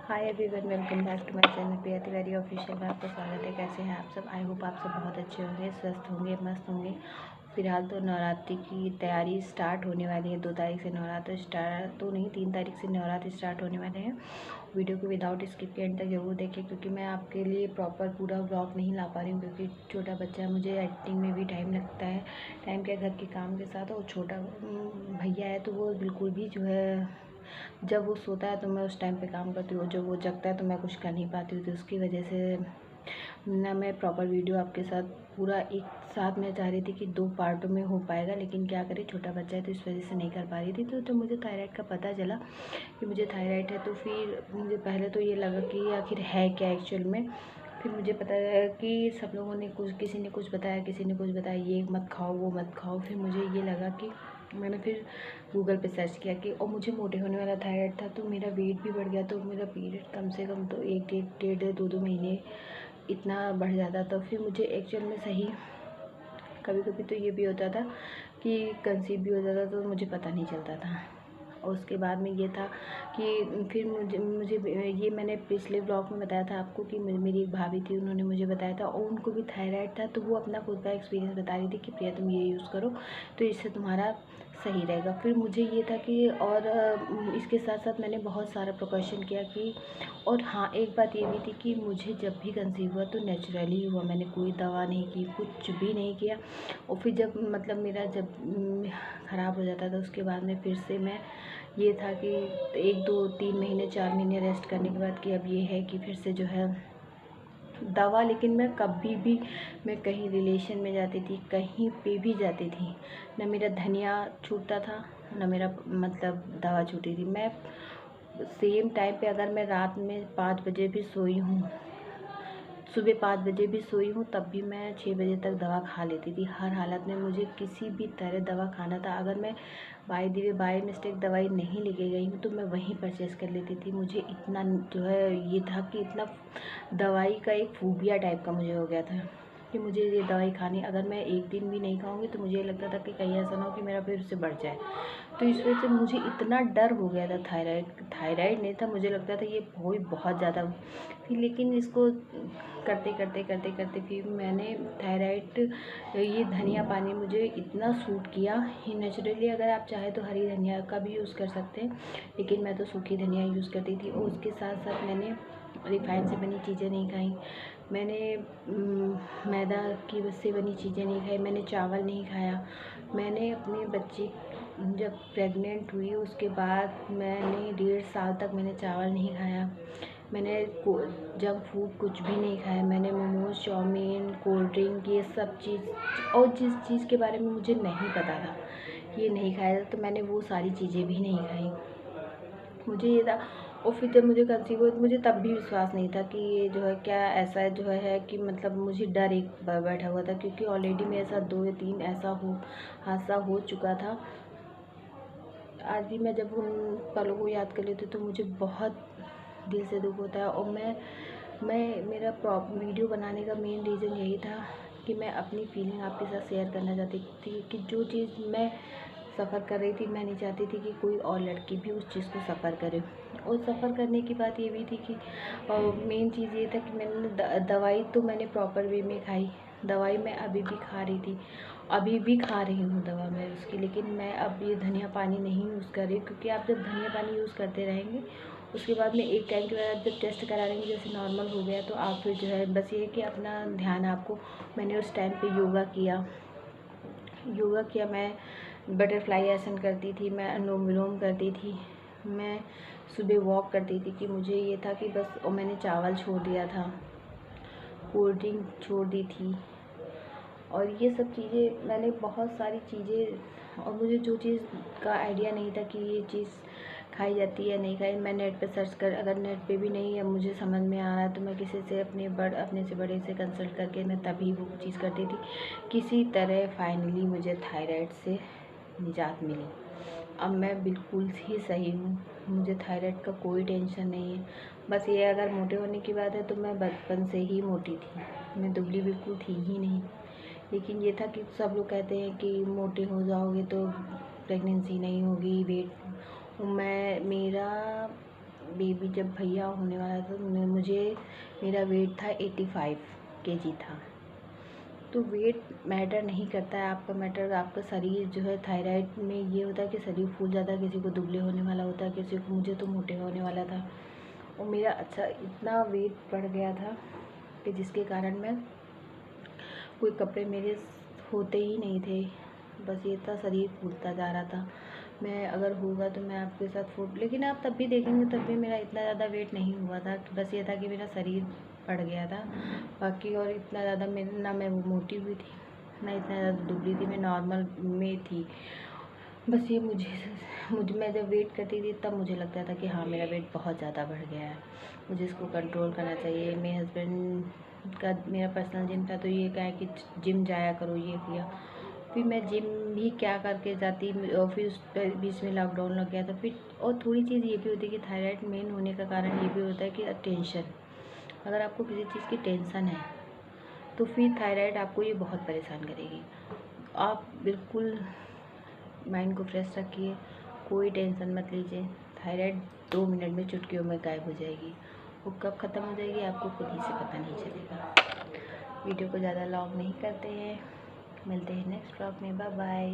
Hi everyone, welcome back to my channel Priya Tiwari official में आपका स्वागत है। कैसे हैं आप सब? आई होप आप सब बहुत अच्छे होंगे, स्वस्थ होंगे, मस्त होंगे। फिलहाल तो नवरात्रि की तैयारी स्टार्ट होने वाली है। 2 तारीख से नवरात्र स्टार्ट तो नहीं, 3 तारीख से नवरात्र स्टार्ट होने वाले हैं। वीडियो को विदाउट स्किप के एंड तक जरूर देखें, क्योंकि मैं आपके लिए प्रॉपर पूरा व्लॉग नहीं ला पा रही हूँ, क्योंकि छोटा बच्चा है, मुझे एडिटिंग में भी टाइम लगता है। टाइम क्या, घर के काम के साथ। और छोटा भैया है तो वो बिल्कुल भी जो है, जब वो सोता है तो मैं उस टाइम पे काम करती हूँ, जब वो जगता है तो मैं कुछ कर नहीं पाती हूँ। तो उसकी वजह से ना मैं प्रॉपर वीडियो आपके साथ पूरा एक साथ मैं चाह रही थी कि 2 पार्टों में हो पाएगा, लेकिन क्या करें, छोटा बच्चा है तो इस वजह से नहीं कर पा रही थी। तो मुझे थायराइड का पता चला कि मुझे थायराइड है, तो फिर मुझे पहले तो ये लगा कि आखिर है क्या एक्चुअल में। फिर मुझे पता है कि सब लोगों ने किसी ने कुछ बताया, किसी ने कुछ बताया, ये मत खाओ, वो मत खाओ। फिर मुझे ये लगा कि मैंने फिर गूगल पे सर्च किया कि और मुझे मोटे होने वाला थायराइड था, तो मेरा वेट भी बढ़ गया। तो मेरा पीरियड कम से कम तो 1 डेढ़ 2 महीने इतना बढ़ जाता। तो फिर मुझे एक्चुअल में सही कभी कभी तो ये भी होता था कि कंसीव भी हो जाता, तो मुझे पता नहीं चलता था। और उसके बाद में ये था कि फिर मुझे ये मैंने पिछले ब्लॉग में बताया था आपको कि मेरी एक भाभी थी, उन्होंने मुझे बताया था, और उनको भी थायराइड था। तो वो अपना खुद का एक्सपीरियंस बता रही थी कि प्रिया तुम ये यूज़ करो तो इससे तुम्हारा सही रहेगा। फिर मुझे ये था कि और इसके साथ साथ मैंने बहुत सारा प्रिकॉशन किया कि, और हाँ, एक बात ये भी थी कि मुझे जब भी कंसीव हुआ तो नेचुरली हुआ, मैंने कोई दवा नहीं की, कुछ भी नहीं किया। और फिर जब मतलब मेरा जब ख़राब हो जाता था, उसके बाद में फिर से मैं ये था कि 1 2 3 महीने 4 महीने रेस्ट करने के बाद कि अब ये है कि फिर से जो है दवा। लेकिन मैं कभी भी, मैं कहीं रिलेशन में जाती थी, कहीं पे भी जाती थी, ना मेरा धनिया छूटता था, ना मेरा मतलब दवा छूटी थी। मैं सेम टाइम पे अगर मैं रात में 5 बजे भी सोई हूँ, सुबह 5 बजे भी सोई हूँ, तब भी मैं 6 बजे तक दवा खा लेती थी। हर हालत में मुझे किसी भी तरह दवा खाना था। अगर मैं बाय मिस्टेक दवाई नहीं लेके गई हूँ तो मैं वहीं परचेज़ कर लेती थी। मुझे इतना जो है ये था कि इतना दवाई का एक फ़ोबिया टाइप का मुझे हो गया था कि मुझे ये दवाई खानी। अगर मैं एक दिन भी नहीं खाऊंगी तो मुझे लगता था कि कहीं ऐसा ना हो कि मेरा फिर से बढ़ जाए। तो इस वजह से मुझे इतना डर हो गया था। थायराइड नहीं था, मुझे लगता था ये बहुत ज़्यादा। फिर लेकिन इसको करते करते करते करते फिर मैंने थायराइड, ये धनिया पानी मुझे इतना सूट किया। ये नेचुरली अगर आप चाहें तो हरी धनिया का भी यूज़ कर सकते हैं, लेकिन मैं तो सूखी धनिया यूज़ करती थी। और उसके साथ साथ मैंने रिफाइंड से बनी चीज़ें नहीं खाई, मैंने मैदा की से बनी चीज़ें नहीं खाई, मैंने चावल नहीं खाया। मैंने अपने बच्चे जब प्रेग्नेंट हुई उसके बाद मैंने 1.5 साल तक मैंने चावल नहीं खाया। मैंने जंक फूड कुछ भी नहीं खाया। मैंने मोमोज, चाउमीन, कोल्ड ड्रिंक, ये सब चीज़, और जिस चीज़ के बारे में मुझे नहीं पता था ये नहीं खाया था, तो मैंने वो सारी चीज़ें भी नहीं खाई। मुझे ये था। और फिर जब मुझे कंसीव हुआ तो मुझे तब भी विश्वास नहीं था कि ये जो है क्या ऐसा जो है कि मतलब मुझे डर एक बैठा हुआ था, क्योंकि ऑलरेडी मेरे साथ 2 या 3 ऐसा हादसा हो चुका था। आज भी मैं जब उन पलों को याद कर लेती हूँ तो मुझे बहुत दिल से दुख होता है। और मेरा वीडियो बनाने का मेन रीज़न यही था कि मैं अपनी फीलिंग आपके साथ शेयर करना चाहती थी कि जो चीज़ मैं सफ़र कर रही थी, मैं नहीं चाहती थी कि कोई और लड़की भी उस चीज़ को सफ़र करे। और सफ़र करने की बात ये भी थी कि मेन चीज़ ये था कि मैंने दवाई तो मैंने प्रॉपर वे में खाई। दवाई मैं अभी भी खा रही थी, अभी भी खा रही हूँ दवा मैं उसकी। लेकिन मैं अब ये धनिया पानी नहीं यूज़ कर रही, क्योंकि आप जब धनिया पानी यूज़ करते रहेंगे उसके बाद में एक टाइम के बाद जब टेस्ट करा लेंगे, जैसे नॉर्मल हो गया, तो आप फिर जो है बस ये है कि अपना ध्यान आपको। मैंने उस टाइम पे योगा किया, मैं बटरफ्लाई आसन करती थी, मैं अनुलोम विलोम करती थी, मैं सुबह वॉक करती थी। कि मुझे ये था कि बस, और मैंने चावल छोड़ दिया था, कोल्ड ड्रिंक छोड़ दी थी, और ये सब चीज़ें मैंने बहुत सारी चीज़ें। और मुझे जो चीज़ का आइडिया नहीं था कि ये चीज़ खाई जाती है नहीं खाई, मैं नेट पे सर्च कर, अगर नेट पे भी नहीं है मुझे समझ में आ रहा है तो मैं किसी से अपने से बड़े से कंसल्ट करके मैं तभी वो चीज़ करती थी। किसी तरह फाइनली मुझे थायराइड से निजात मिली। अब मैं बिल्कुल ही सही हूँ, मुझे थायराइड का कोई टेंशन नहीं है। बस ये अगर मोटे होने की बात है तो मैं बचपन से ही मोटी थी, मैं दुबली बिल्कुल थी ही नहीं। लेकिन ये था कि सब लोग कहते हैं कि मोटे हो जाओगे तो प्रेगनेंसी नहीं होगी, वेट। बेबी जब भैया होने वाला था तो मेरा वेट था 85 केजी था। तो वेट मैटर नहीं करता है, आपका मैटर आपका शरीर जो है। थायराइड में ये होता है कि शरीर फूल जाता है, किसी को दुबले होने वाला होता है, किसी को, मुझे तो मोटे होने वाला था। और मेरा इतना वेट बढ़ गया था कि जिसके कारण मैं कोई कपड़े मेरे होते ही नहीं थे, बस ये था, शरीर फूलता जा रहा था। मैं अगर होगा तो मैं आपके साथ लेकिन आप तब भी देखेंगे तब भी मेरा इतना ज़्यादा वेट नहीं हुआ था। बस ये था कि मेरा शरीर बढ़ गया था, बाकी और इतना ज़्यादा ना मैं वो मोटी हुई थी ना इतना ज़्यादा दुबली थी, मैं नॉर्मल में थी। बस ये मैं जब वेट करती थी तब मुझे लगता था कि हाँ मेरा वेट बहुत ज़्यादा बढ़ गया है, मुझे इसको कंट्रोल करना चाहिए। मेरे हस्बैंड का मेरा पर्सनल जिम था तो ये कहा कि जिम जाया करो, ये किया। फिर मैं जिम भी क्या करके जाती, और फिर उस बीच में लॉकडाउन लग गया था। फिर और थोड़ी चीज़ ये भी होती है कि थायराइड मेन होने का कारण ये भी होता है कि टेंशन। अगर आपको किसी चीज़ की टेंशन है तो फिर थायराइड आपको ये बहुत परेशान करेगी। आप बिल्कुल माइंड को फ्रेश रखिए, कोई टेंशन मत लीजिए। थायराइड 2 मिनट में चुटकियों में गायब हो जाएगी। वो कब ख़त्म हो जाएगी आपको खुद ही से पता नहीं चलेगा। वीडियो को ज़्यादा लॉन्ग नहीं करते हैं, मिलते हैं नेक्स्ट व्लॉग में। Bye bye.